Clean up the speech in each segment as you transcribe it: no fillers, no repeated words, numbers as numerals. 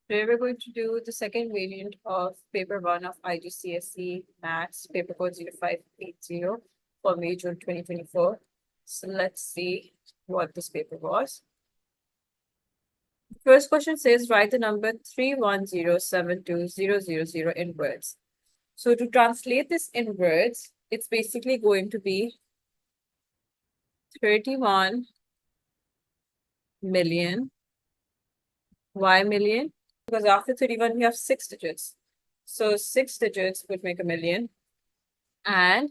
Today we're going to do the second variant of paper 1 of IGCSE Maths, paper code 0580 for May, June 2024. So let's see what this paper was. First question says, write the number 310720000 in words. So to translate this in words, it's basically going to be 31 million, Y million, because after 31 we have 6 digits. So 6 digits would make a million, and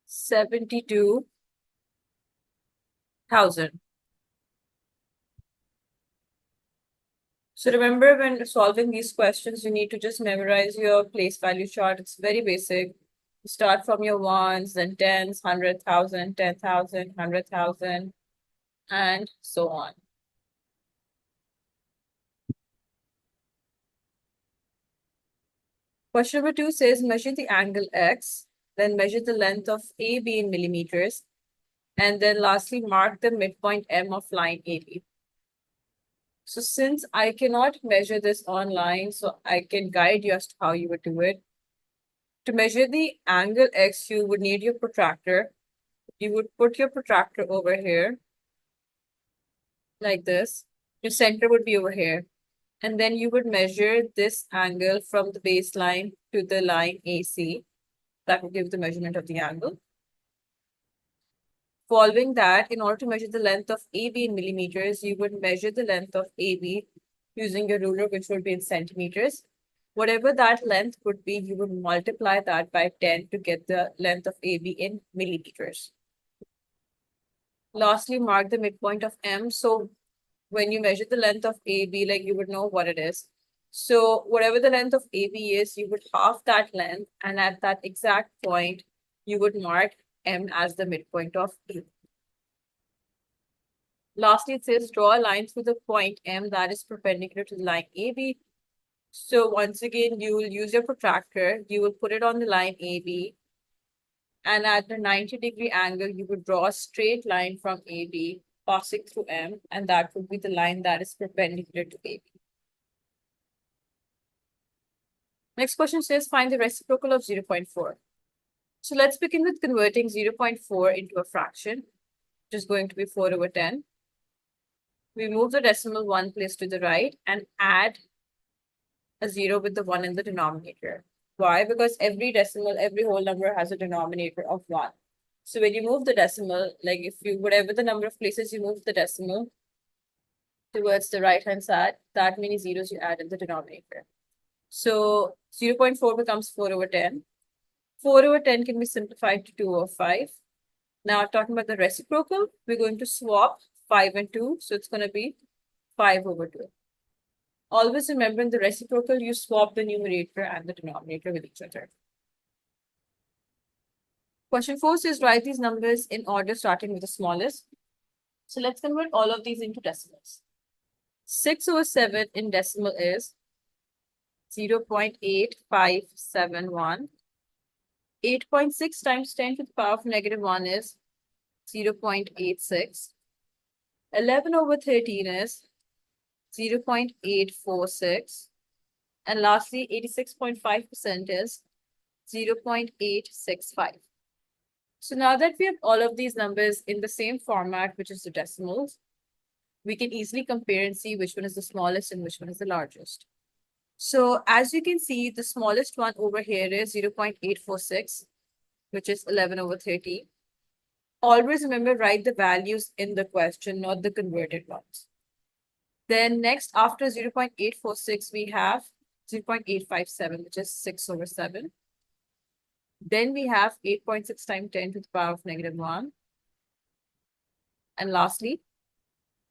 72,000. So remember, when solving these questions, you need to just memorize your place value chart. It's very basic. You start from your ones, then tens, 100,000, 10,000, 100,000, and so on. Question number 2 says, measure the angle X, then measure the length of AB in millimeters, and then lastly, mark the midpoint M of line AB. So since I cannot measure this online, so I can guide you as to how you would do it. To measure the angle X, you would need your protractor. You would put your protractor over here, like this. Your center would be over here. And then you would measure this angle from the baseline to the line AC. That would give the measurement of the angle. Following that, in order to measure the length of AB in millimeters, you would measure the length of AB using your ruler, which would be in centimeters. Whatever that length would be, you would multiply that by 10 to get the length of AB in millimeters. Lastly, mark the midpoint of M. So when you measure the length of AB, like, you would know what it is. So whatever the length of AB is, you would half that length, and at that exact point, you would mark M as the midpoint of A. Lastly, it says draw a line through the point M that is perpendicular to the line AB. So once again, you will use your protractor, you will put it on the line AB, and at the 90-degree angle, you would draw a straight line from AB passing through M, and that would be the line that is perpendicular to AB. Next question says, find the reciprocal of 0.4. So let's begin with converting 0.4 into a fraction, which is going to be 4/10. We move the decimal one place to the right and add a 0 with the 1 in the denominator. Why? Because every decimal, every whole number has a denominator of 1. So when you move the decimal, like if you, whatever the number of places you move the decimal towards the right-hand side, that many zeros you add in the denominator. So 0.4 becomes 4/10. 4/10 can be simplified to 2/5. Now talking about the reciprocal, we're going to swap 5 and 2. So it's going to be 5/2. Always remember, in the reciprocal, you swap the numerator and the denominator with each other. Question 4 says, write these numbers in order starting with the smallest. So let's convert all of these into decimals. 6/7 in decimal is 0.8571. 8.6 times 10 to the power of -1 is 0.86. 11/13 is 0.846. And lastly, 86.5% is 0.865. So now that we have all of these numbers in the same format, which is the decimals, we can easily compare and see which one is the smallest and which one is the largest. So as you can see, the smallest one over here is 0.846, which is 11/13. Always remember, write the values in the question, not the converted ones. Then next, after 0.846, we have 0.857, which is 6/7. Then we have 8.6 times 10 to the power of -1. And lastly,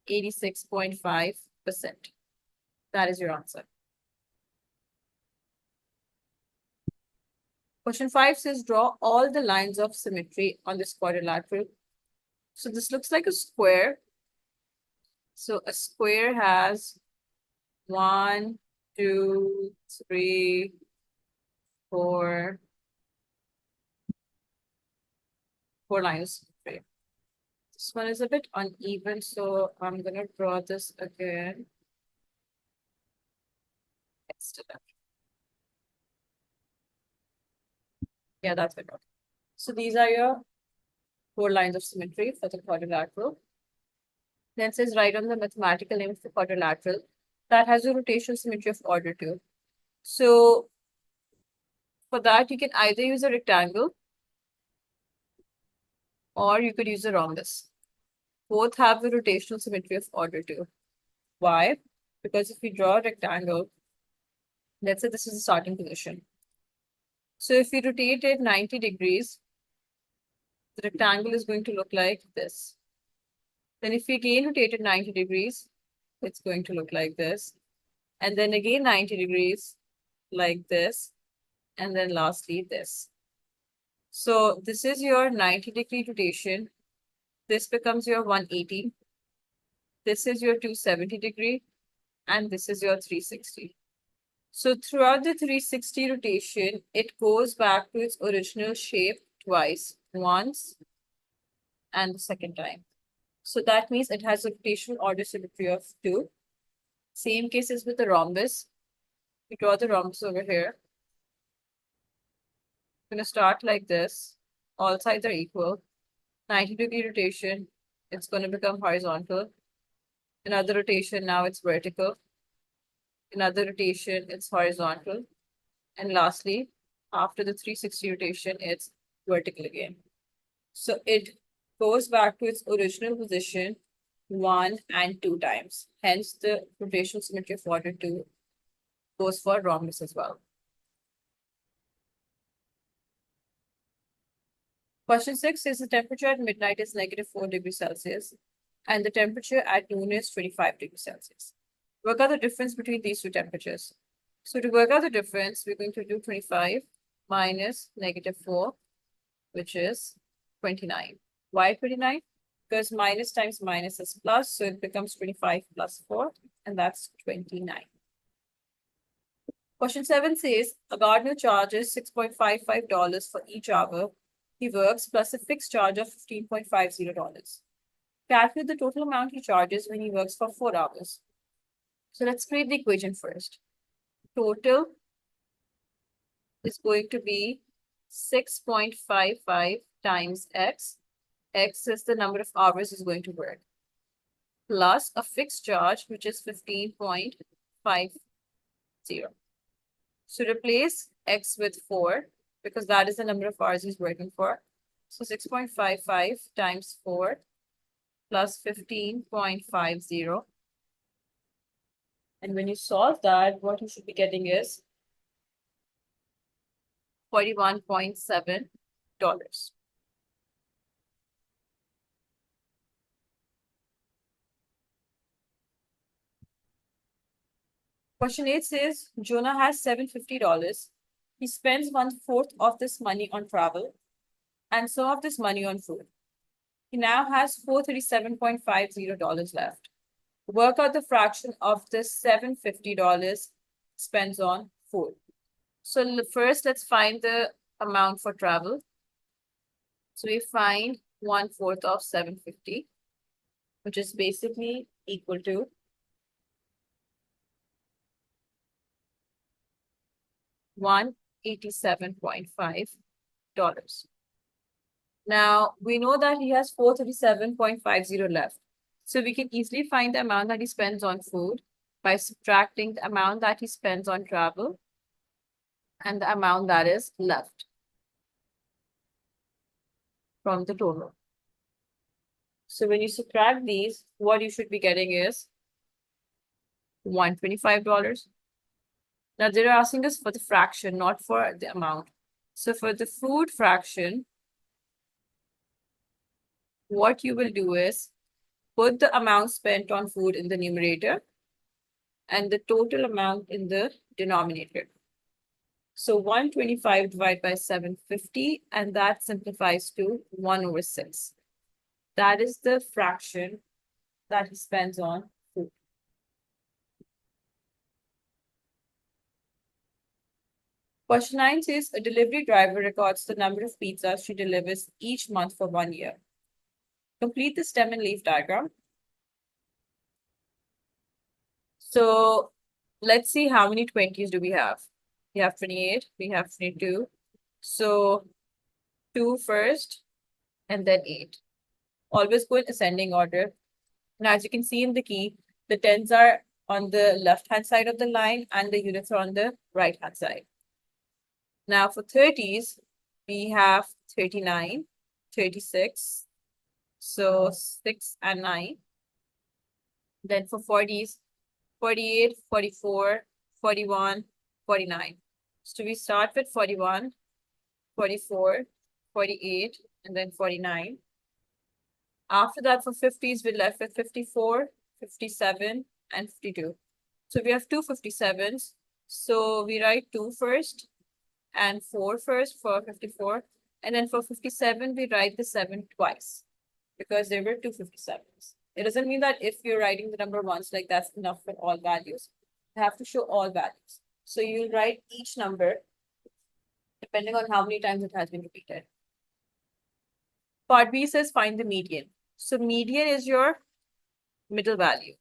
86.5%. That is your answer. Question 5 says, draw all the lines of symmetry on this quadrilateral. So this looks like a square. So a square has 1, 2, 3, 4 lines. This one is a bit uneven, so I'm going to draw this again. Still left. Yeah, that's it. So these are your 4 lines of symmetry for the quadrilateral. Then it says write on the mathematical name of the quadrilateral that has a rotational symmetry of order 2. So for that, you can either use a rectangle or you could use a rhombus. Both have the rotational symmetry of order 2. Why? Because if we draw a rectangle, let's say this is the starting position. So if we rotate it 90 degrees, the rectangle is going to look like this. Then if we again rotate it 90 degrees, it's going to look like this. And then again 90 degrees, like this. And then lastly, this. So this is your 90-degree rotation. This becomes your 180. This is your 270-degree. And this is your 360. So throughout the 360 rotation, it goes back to its original shape twice. Once and the second time. So that means it has a rotational order symmetry of 2. Same case is with the rhombus. We draw the rhombus over here. I'm going to start like this. All sides are equal. 90-degree rotation, it's going to become horizontal. Another rotation, now it's vertical. Another rotation, it's horizontal. And lastly, after the 360 rotation, it's vertical again. So it goes back to its original position 1 and 2 times. Hence, the rotational symmetry of order 2 goes for rhombus as well. Question 6 is the temperature at midnight is -4 degrees Celsius and the temperature at noon is 25 degrees Celsius. Work out the difference between these two temperatures. So to work out the difference, we're going to do 25 minus -4, which is 29. Why 29? Because minus times minus is plus, so it becomes 25 plus 4, and that's 29. Question 7 says, a gardener charges $6.55 for each hour he works plus a fixed charge of $15.50. Calculate the total amount he charges when he works for 4 hours. So let's create the equation first. Total is going to be 6.55 times x. X is the number of hours he's going to work. Plus a fixed charge, which is 15.50. So replace x with 4, because that is the number of hours he's working for. So 6.55 times 4 plus 15.50. And when you solve that, what you should be getting is $41.7. Question 8 says, Jonah has $750. He spends 1/4 of this money on travel and some of this money on food. He now has $437.50 left. Work out the fraction of this $750 spends on food. So first, let's find the amount for travel. So we find 1/4 of 750, which is basically equal to $187.5. Now, we know that he has $437.50 left. So we can easily find the amount that he spends on food by subtracting the amount that he spends on travel and the amount that is left from the total. So when you subtract these, what you should be getting is $125. Now they're asking us for the fraction, not for the amount. So for the food fraction, what you will do is put the amount spent on food in the numerator and the total amount in the denominator. So 125 divided by 750, and that simplifies to 1/6. That is the fraction that he spends on food. Question 9 says, a delivery driver records the number of pizzas she delivers each month for 1 year. Complete the stem and leaf diagram. So Let's see how many 20s do we have. We have 28, we have 22. So 2 first and then 8. Always go in ascending order. Now, as you can see in the key, the tens are on the left-hand side of the line and the units are on the right-hand side. Now, for 30s, we have 39, 36, so 6 and 9. Then for 40s, 48, 44, 41, 49. So we start with 41, 44, 48, and then 49. After that, for 50s, we're left with 54, 57, and 52. So we have two 57s. So we write 2 first and 4 first for 54. And then for 57, we write the 7 twice because there were two 57s. It doesn't mean that if you're writing the number once, like that's enough for all values. You have to show all values. So you'll write each number depending on how many times it has been repeated. Part B says find the median. So median is your middle value.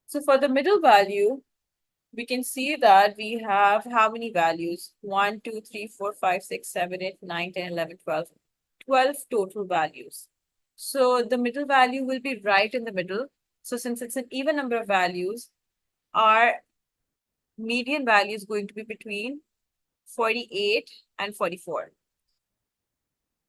So for the middle value, we can see that we have how many values? 1, 2, 3, 4, 5, 6, 7, 8, 9, 10, 11, 12. 12 total values. So the middle value will be right in the middle. So since it's an even number of values, our median value is going to be between 48 and 44.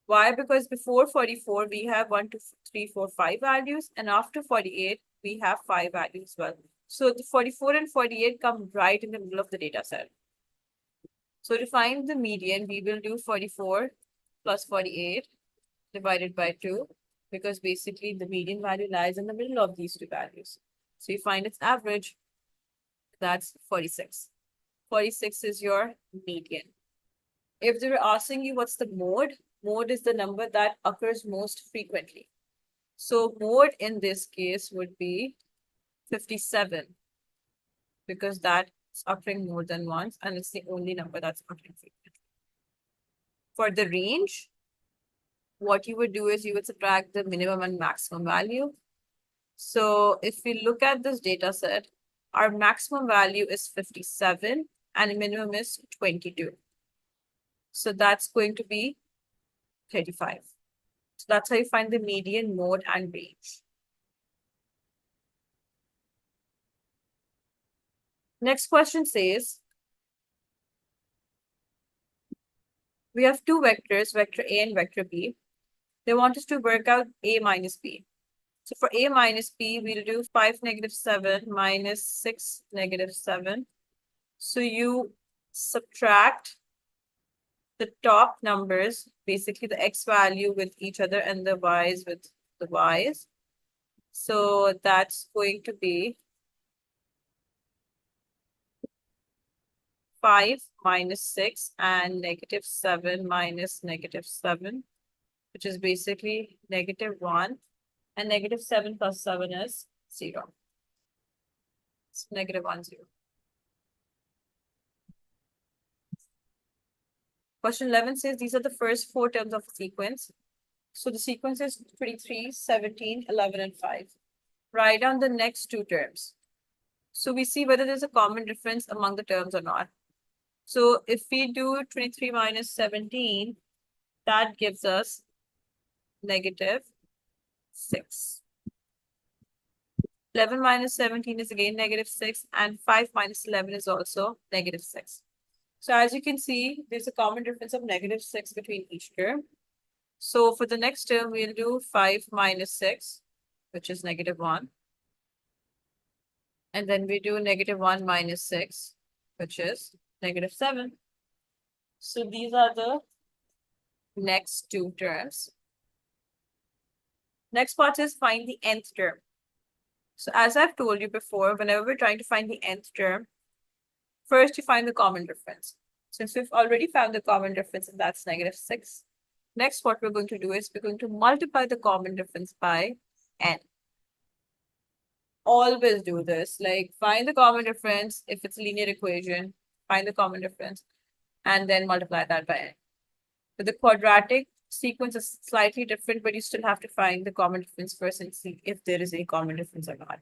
Why? Because before 44, we have 1, 2, 3, 4, 5 values. And after 48, we have 5 values as well. So the 44 and 48 come right in the middle of the data set. So to find the median, we will do 44 plus 48 divided by 2, because basically the median value lies in the middle of these two values. So you find its average, that's 46. 46 is your median. If they were asking you what's the mode, mode is the number that occurs most frequently. So mode in this case would be 57, because that's occurring more than once and it's the only number that's occurring frequently. For the range, what you would do is you would subtract the minimum and maximum value. So if we look at this data set, our maximum value is 57 and minimum is 22. So that's going to be 35. So that's how you find the median, mode, and range. Next question says, we have two vectors, vector A and vector B. They want us to work out A minus B. So for A minus B, we'll do 5, -7 minus 6, -7. So you subtract the top numbers, basically the X value with each other and the Y's with the Y's. So that's going to be 5 minus 6 and -7 minus -7, which is basically -1. And -7 plus 7 is 0. It's -1, 0. Question 11 says these are the first 4 terms of the sequence. So the sequence is 23, 17, 11, and 5. Write down the next 2 terms. So we see whether there's a common difference among the terms or not. So if we do 23 minus 17, that gives us -6. 11 minus 17 is again -6, and 5 minus 11 is also -6. So as you can see, there's a common difference of -6 between each term. So for the next term, we'll do 5 minus 6, which is -1. And then we do -1 minus 6, which is -7. So these are the next 2 terms. Next part is find the nth term. So as I've told you before, whenever we're trying to find the nth term, first you find the common difference. Since we've already found the common difference, and that's -6. Next, what we're going to do is we're going to multiply the common difference by n. Always do this, like find the common difference. If it's a linear equation, find the common difference and then multiply that by n. With the quadratic, sequence is slightly different, but you still have to find the common difference first and see if there is any common difference or not.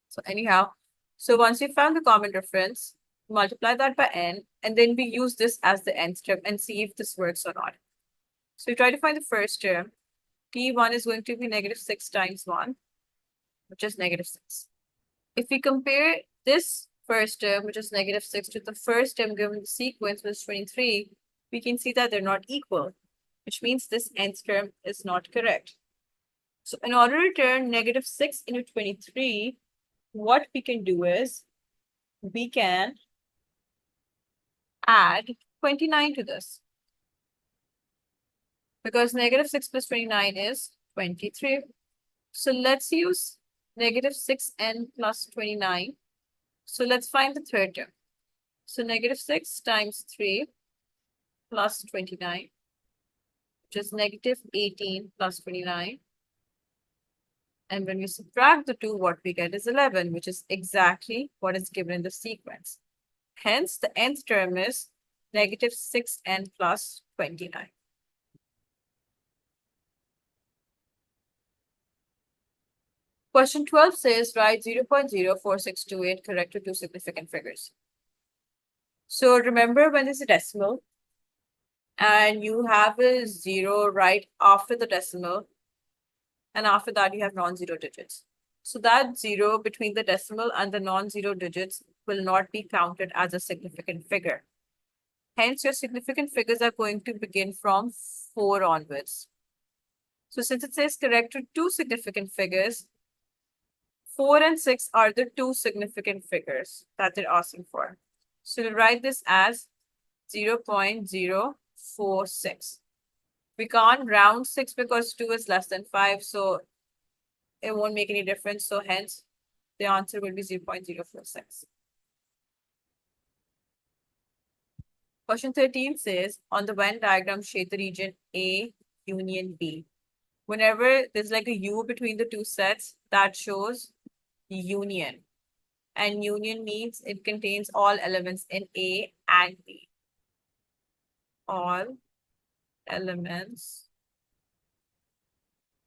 So anyhow, so once you found the common difference, multiply that by n, and then we use this as the nth term and see if this works or not. So we try to find the first term. T1 is going to be negative 6 times 1, which is negative 6. If we compare this first term, which is negative 6, to the first term given the sequence, which is 23, we can see that they're not equal, which means this nth term is not correct. So in order to turn negative 6 into 23, what we can do is we can add 29 to this. Because negative 6 plus 29 is 23. So let's use negative 6n plus 29. So let's find the third term. So negative 6 times 3 plus 29, which is negative 18 plus 29. And when we subtract the two, what we get is 11, which is exactly what is given in the sequence. Hence, the nth term is negative 6n plus 29. Question 12 says, write 0.04628 correct to two significant figures. So remember, when there's a decimal and you have a 0 right after the decimal, and after that you have non-zero digits. So that 0 between the decimal and the non-zero digits will not be counted as a significant figure. Hence, your significant figures are going to begin from 4 onwards. So since it says correct to two significant figures, 4 and 6 are the two significant figures that they're asking for. So we'll write this as 0.046. We can't round 6 because 2 is less than 5, so it won't make any difference. So hence, the answer will be 0.046. Question 13 says, on the Venn diagram, shade the region A union B. Whenever there's like a U between the two sets, that shows union. And union means it contains all elements in A and B. All elements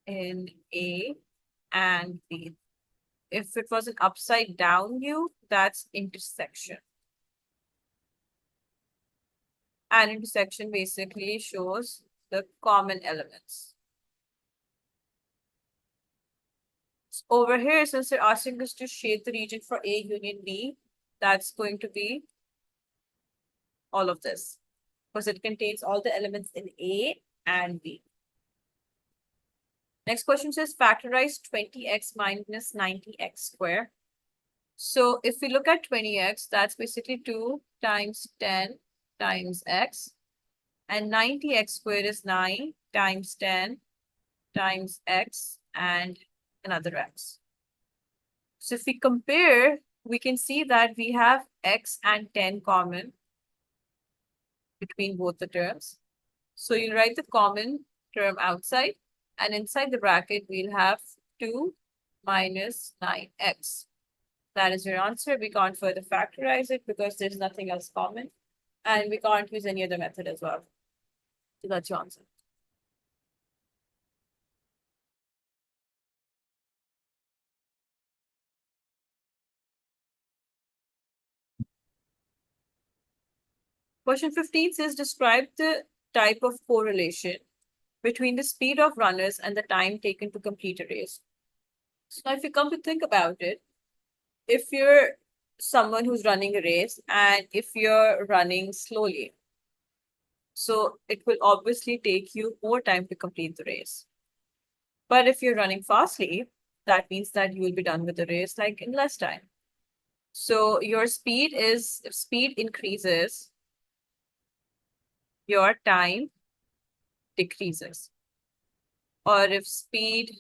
in A and B. If it was an upside down U, that's intersection. And intersection basically shows the common elements. Over here, since they're asking us to shade the region for A union B, that's going to be all of this, because it contains all the elements in A and B. Next question says, factorize 20x minus 90x squared. So if we look at 20x, that's basically 2 times 10 times x. And 90x squared is 9 times 10 times x and another x. So if we compare, we can see that we have x and 10 common between both the terms. So you'll write the common term outside, and inside the bracket, we'll have 2 minus 9x. That is your answer. We can't further factorize it because there's nothing else common, and we can't use any other method as well. So that's your answer. Question 15 says, describe the type of correlation between the speed of runners and the time taken to complete a race. So now if you come to think about it, if you're someone who's running a race and if you're running slowly, so it will obviously take you more time to complete the race. But if you're running fastly, that means that you will be done with the race like in less time. So your speed is, if speed increases, your time decreases. Or if speed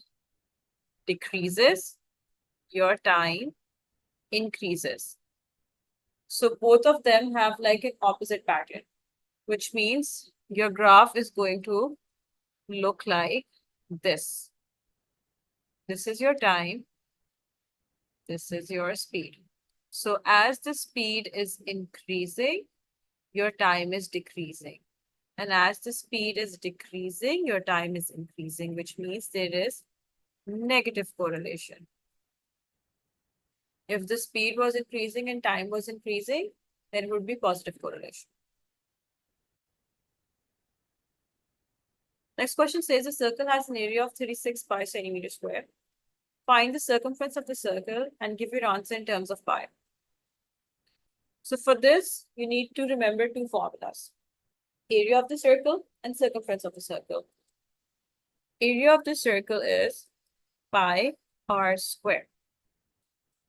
decreases, your time increases. So both of them have like an opposite pattern, which means your graph is going to look like this. This is your time. This is your speed. So as the speed is increasing, your time is decreasing. And as the speed is decreasing, your time is increasing, which means there is negative correlation. If the speed was increasing and time was increasing, then it would be positive correlation. Next question says a circle has an area of 36 pi centimeter square. Find the circumference of the circle and give your answer in terms of pi. So for this, you need to remember two formulas: area of the circle and circumference of the circle. Area of the circle is pi r squared.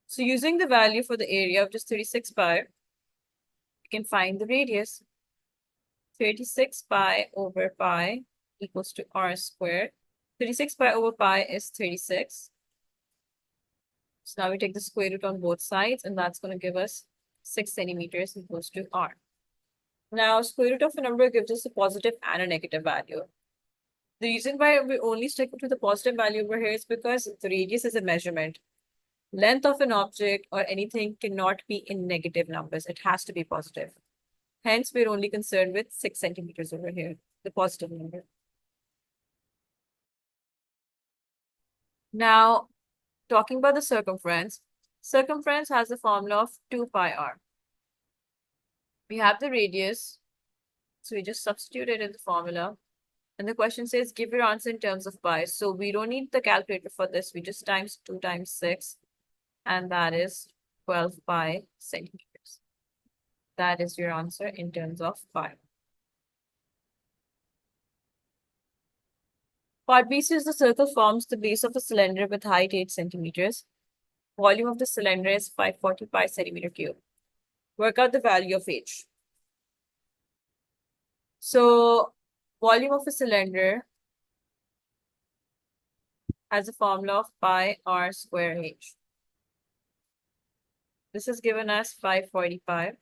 So using the value for the area of just 36 pi, you can find the radius. 36 pi over pi equals to r squared. 36 pi over pi is 36. So now we take the square root on both sides, and that's going to give us 6 centimeters equals to r. Now, square root of a number gives us a positive and a negative value. The reason why we only stick to the positive value over here is because the radius is a measurement. Length of an object or anything cannot be in negative numbers. It has to be positive. Hence, we're only concerned with 6 centimeters over here, the positive number. Now, talking about the circumference, circumference has the formula of 2 pi r. We have the radius, so we just substitute it in the formula. And the question says, give your answer in terms of pi. So we don't need the calculator for this. We just times 2 times 6, and that is 12 pi centimeters. That is your answer in terms of pi. Part B says the circle forms the base of a cylinder with height 8 centimeters. Volume of the cylinder is 540 pi centimeter cube. Work out the value of h. So, volume of a cylinder has a formula of pi r square h. This is given as 545.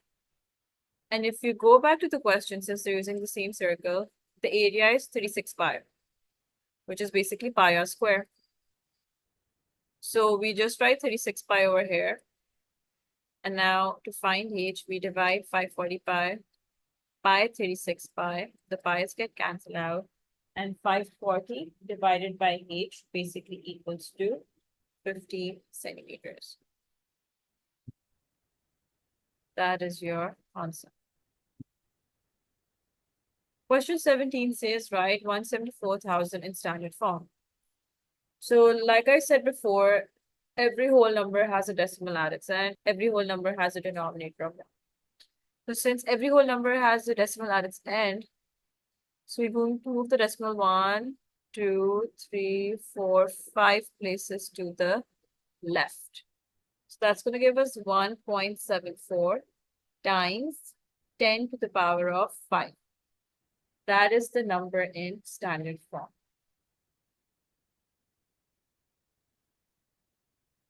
And if you go back to the question, since they're using the same circle, the area is 36 pi, which is basically pi r square. So we just write 36 pi over here. And now to find h, we divide 540 pi by 36 pi. The pi's get cancelled out. And 540 divided by h basically equals to 15 centimeters. That is your answer. Question 17 says, write 174,000 in standard form. So like I said before, every whole number has a decimal at its end. Every whole number has a denominator of 1. So since every whole number has a decimal at its end, so we're going to move the decimal 1, 2, 3, 4, 5 places to the left. So that's going to give us 1.74 times 10 to the power of 5. That is the number in standard form.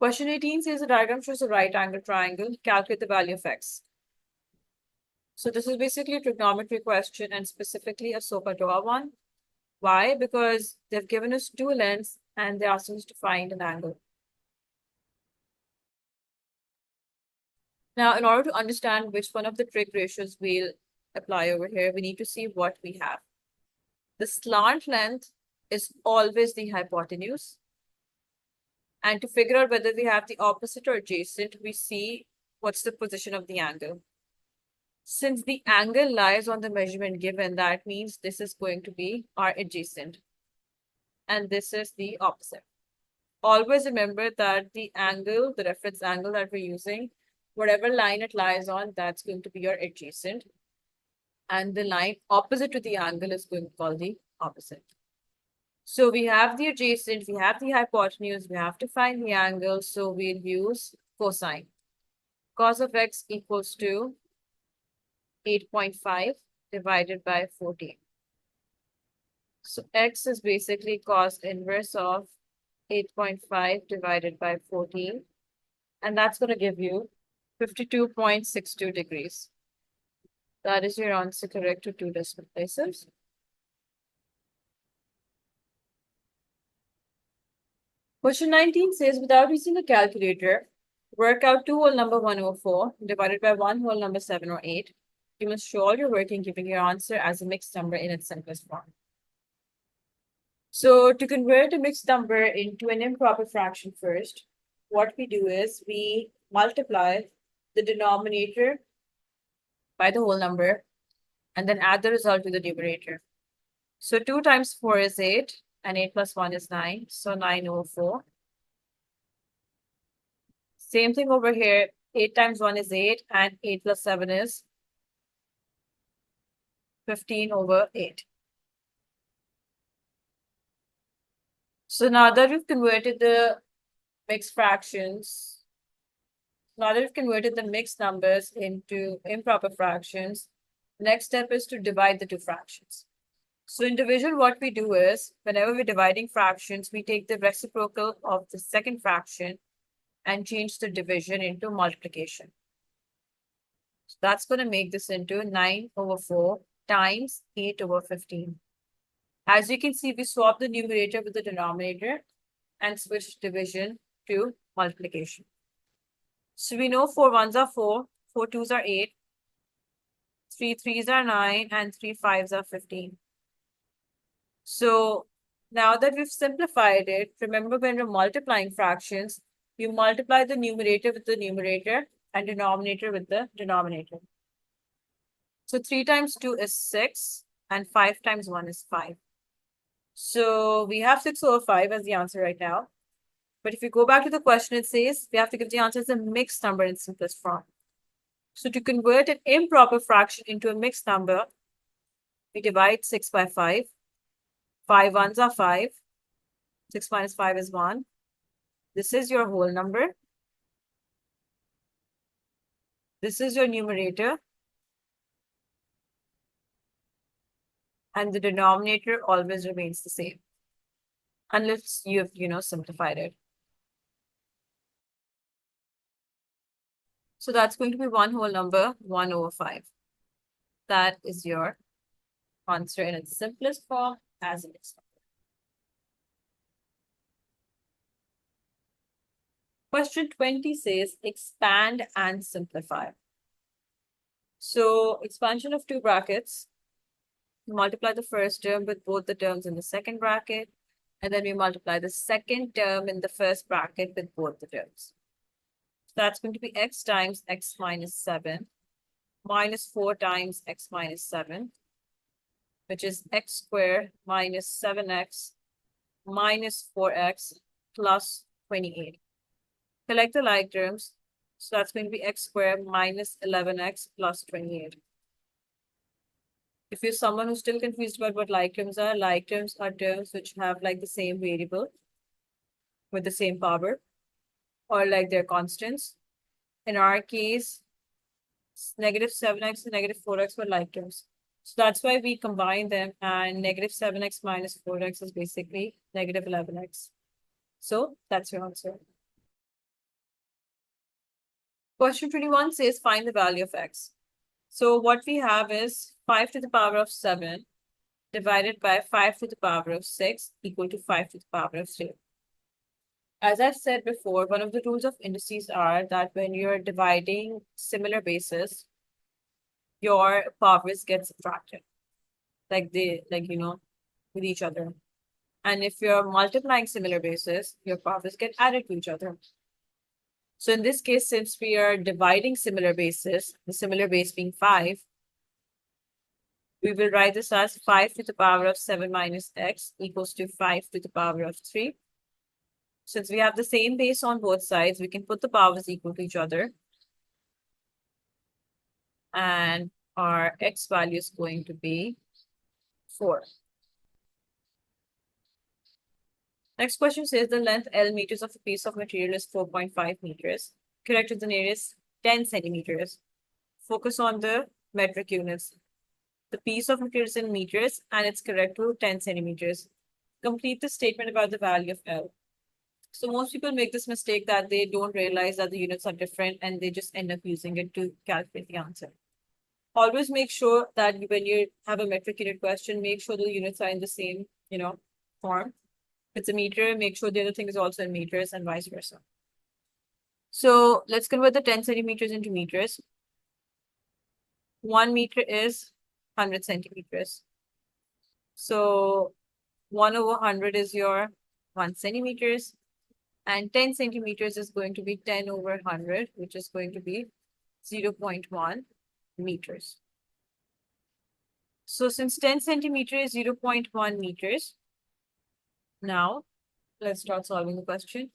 Question 18 says the diagram shows a right angle triangle. Calculate the value of x. So this is basically a trigonometry question and specifically a SOHCAHTOA one. Why? Because they've given us two lengths and they're asking us to find an angle. Now, in order to understand which one of the trig ratios we'll apply over here, we need to see what we have. The slant length is always the hypotenuse. And to figure out whether we have the opposite or adjacent, we see what's the position of the angle. Since the angle lies on the measurement given, that means this is going to be our adjacent. And this is the opposite. Always remember that the angle, the reference angle that we're using, whatever line it lies on, that's going to be your adjacent. And the line opposite to the angle is going to be called the opposite. So we have the adjacent, we have the hypotenuse, we have to find the angle. So we'll use cosine. Cos of x equals to 8.5 divided by 14. So x is basically cos inverse of 8.5 divided by 14. And that's going to give you 52.62 degrees. That is your answer, correct to 2 decimal places. Question 19 says, without using a calculator, work out 2 whole number 1 over 4 divided by 1 whole number 7 or 8. You must show all your work in giving your answer as a mixed number in its simplest form. So to convert a mixed number into an improper fraction first, what we do is we multiply the denominator by the whole number and then add the result to the numerator. So 2 times 4 is 8 and 8 plus 1 is 9. So 9 over 4. Same thing over here. 8 times 1 is 8 and 8 plus 7 is 15 over 8. So now that we've converted the mixed fractions, now that we've converted the mixed numbers into improper fractions, the next step is to divide the two fractions. So in division, what we do is, whenever we're dividing fractions, we take the reciprocal of the second fraction and change the division into multiplication. So that's going to make this into 9 over 4 times 8 over 15. As you can see, we swap the numerator with the denominator and switch division to multiplication. So we know 4 ones are 4, 4 twos are 8, 3 threes are 9, and 3 fives are 15. So now that we've simplified it, remember when we're multiplying fractions, you multiply the numerator with the numerator and denominator with the denominator. So 3 times 2 is 6 and 5 times 1 is 5. So we have 6 over 5 as the answer right now. But if you go back to the question, it says we have to give the answer as a mixed number in simplest form. So to convert an improper fraction into a mixed number, we divide 6 by 5. 5 ones are 5. 6 minus 5 is 1. This is your whole number. This is your numerator. And the denominator always remains the same. Unless you have, simplified it. So that's going to be one whole number, 1 over 5. That is your answer in its simplest form as a mixed number. Question 20 says, expand and simplify. So expansion of two brackets. Multiply the first term with both the terms in the second bracket. And then we multiply the second term in the first bracket with both the terms. So that's going to be x times x minus 7 minus 4 times x minus 7, which is x squared minus 7x minus 4x plus 28. Collect the like terms. So that's going to be x squared minus 11x plus 28. If you're someone who's still confused about what like terms are terms which have like the same variable with the same power or like they're constants. In our case, negative 7x and negative 4x were like terms. So that's why we combine them, and negative 7x minus 4x is basically negative 11x. So that's your answer. Question 21 says find the value of x. So what we have is 5 to the power of 7 divided by 5 to the power of 6 equal to 5 to the power of 3. As I've said before, one of the rules of indices are that when you're dividing similar bases, your powers get subtracted, with each other. And if you're multiplying similar bases, your powers get added to each other. So in this case, since we are dividing similar bases, the similar base being 5, we will write this as 5 to the power of 7 minus x equals to 5 to the power of 3. Since we have the same base on both sides, we can put the powers equal to each other. And our x value is going to be 4. Next question says the length L meters of a piece of material is 4.5 meters. Correct to the nearest 10 centimeters. Focus on the metric units. The piece of material is in meters and it's correct to 10 centimeters. Complete the statement about the value of L. So most people make this mistake that they don't realize that the units are different and they just end up using it to calculate the answer. Always make sure that when you have a metric unit question, make sure the units are in the same, form. If it's a meter, make sure the other thing is also in meters and vice versa. So let's convert the 10 centimeters into meters. 1 meter is 100 centimeters. So 1 over 100 is your 1 centimeters. And 10 centimeters is going to be 10 over 100, which is going to be 0.1 meters. So since 10 centimeters is 0.1 meters, now let's start solving the question.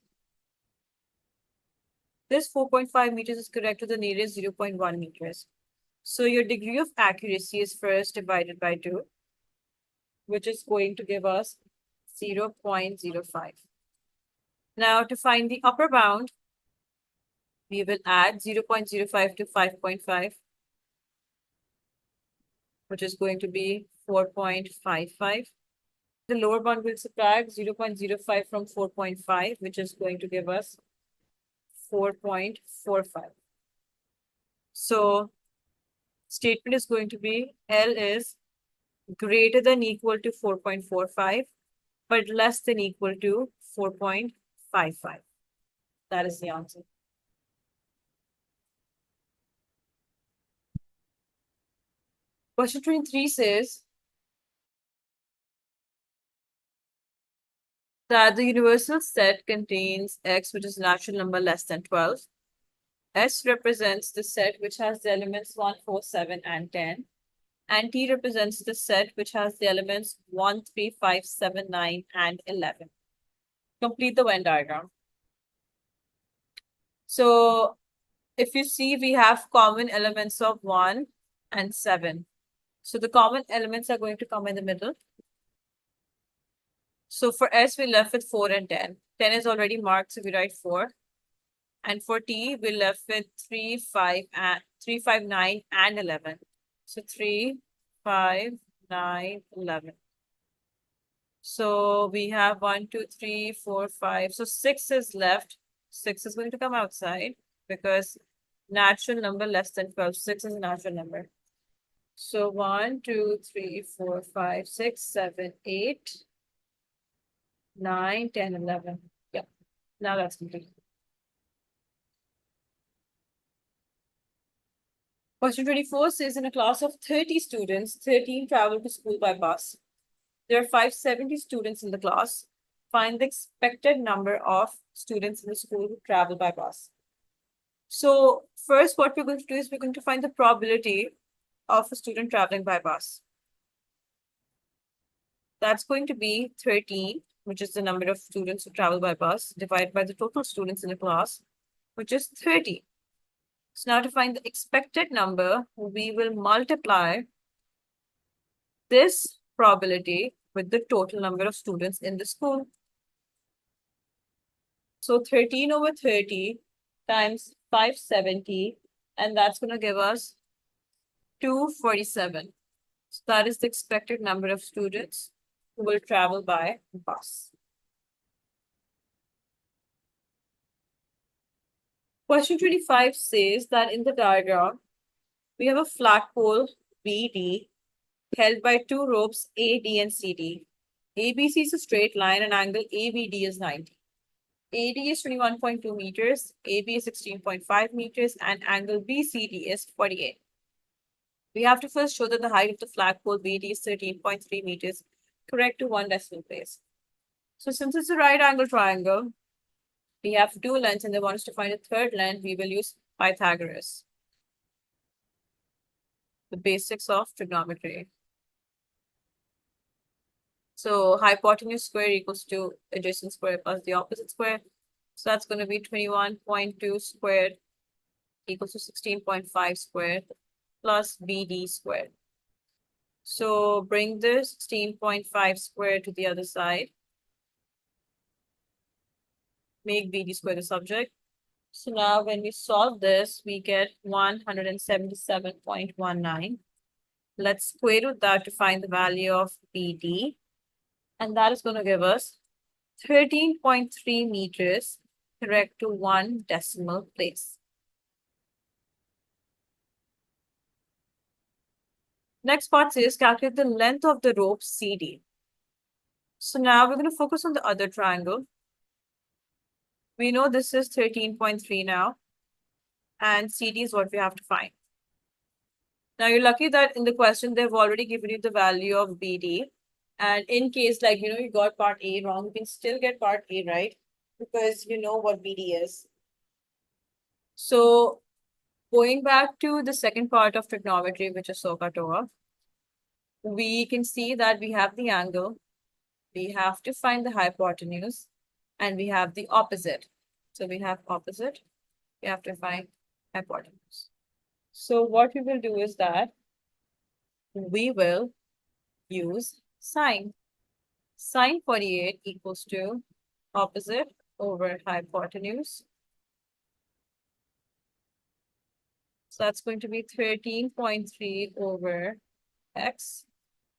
This 4.5 meters is correct to the nearest 0.1 meters. So your degree of accuracy is first divided by 2, which is going to give us 0.05. Now to find the upper bound, we will add 0.05 to 5.5, which is going to be 4.55. The lower bound will subtract 0.05 from 4.5, which is going to give us 4.45. So statement is going to be L is greater than equal to 4.45, but less than equal to 4.55. That is the answer. Question 23 says that the universal set contains X, which is a natural number less than 12. S represents the set which has the elements 1, 4, 7, and 10. And T represents the set which has the elements 1, 3, 5, 7, 9, and 11. Complete the Venn diagram. So if you see, we have common elements of 1 and 7. So the common elements are going to come in the middle. So for S, we left with 4 and 10. 10 is already marked, so we write 4. And for T, we left with 3, 5, 9, and 11. So 3, 5, 9, 11. So we have 1, 2, 3, 4, 5. So 6 is left. 6 is going to come outside because natural number less than 12. 6 is a natural number. So 1, 2, 3, 4, 5, 6, 7, 8, 9, 10, 11. Yeah, now that's complete. Question 24 says in a class of 30 students, 13 travel to school by bus. There are 570 students in the class. Find the expected number of students in the school who travel by bus. So first, what we're going to do is we're going to find the probability of a student traveling by bus. That's going to be 13, which is the number of students who travel by bus, divided by the total students in the class, which is 30. So now to find the expected number, we will multiply this probability with the total number of students in the school. So 13 over 30 times 570, and that's going to give us 247. So that is the expected number of students who will travel by bus. Question 25 says that in the diagram, we have a flagpole BD held by two ropes AD and CD. ABC is a straight line and angle ABD is 90. AD is 21.2 meters, AB is 16.5 meters, and angle BCD is 48. We have to first show that the height of the flagpole BD is 13.3 meters, correct to 1 decimal place. So since it's a right angle triangle, we have 2 lengths and they want us to find a third length, we will use Pythagoras. The basics of trigonometry. So hypotenuse square equals to adjacent square plus the opposite square. So that's going to be 21.2 squared equals to 16.5 squared plus BD squared. So bring the 16.5 squared to the other side. Make BD square the subject. So now when we solve this, we get 177.19. Let's square root that to find the value of BD. And that is going to give us 13.3 meters, correct to 1 decimal place. Next part says calculate the length of the rope CD. So now we're going to focus on the other triangle. We know this is 13.3 now, and CD is what we have to find. Now you're lucky that in the question, they've already given you the value of BD. And in case like, you got part A wrong, you can still get part A right because you know what BD is. So going back to the second part of trigonometry, which is SOHCAHTOA, we can see that we have the angle, we have to find the hypotenuse, and we have the opposite. So we have opposite, we have to find hypotenuse. So what we will do is that we will use sine. Sine 48 equals to opposite over hypotenuse. So that's going to be 13.3 over x,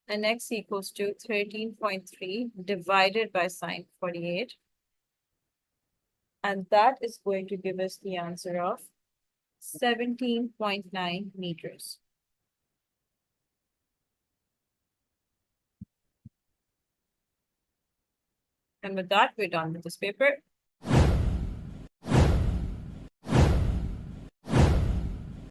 and x equals to 13.3 divided by sine 48. And that is going to give us the answer of 17.9 meters. And with that, we're done with this paper.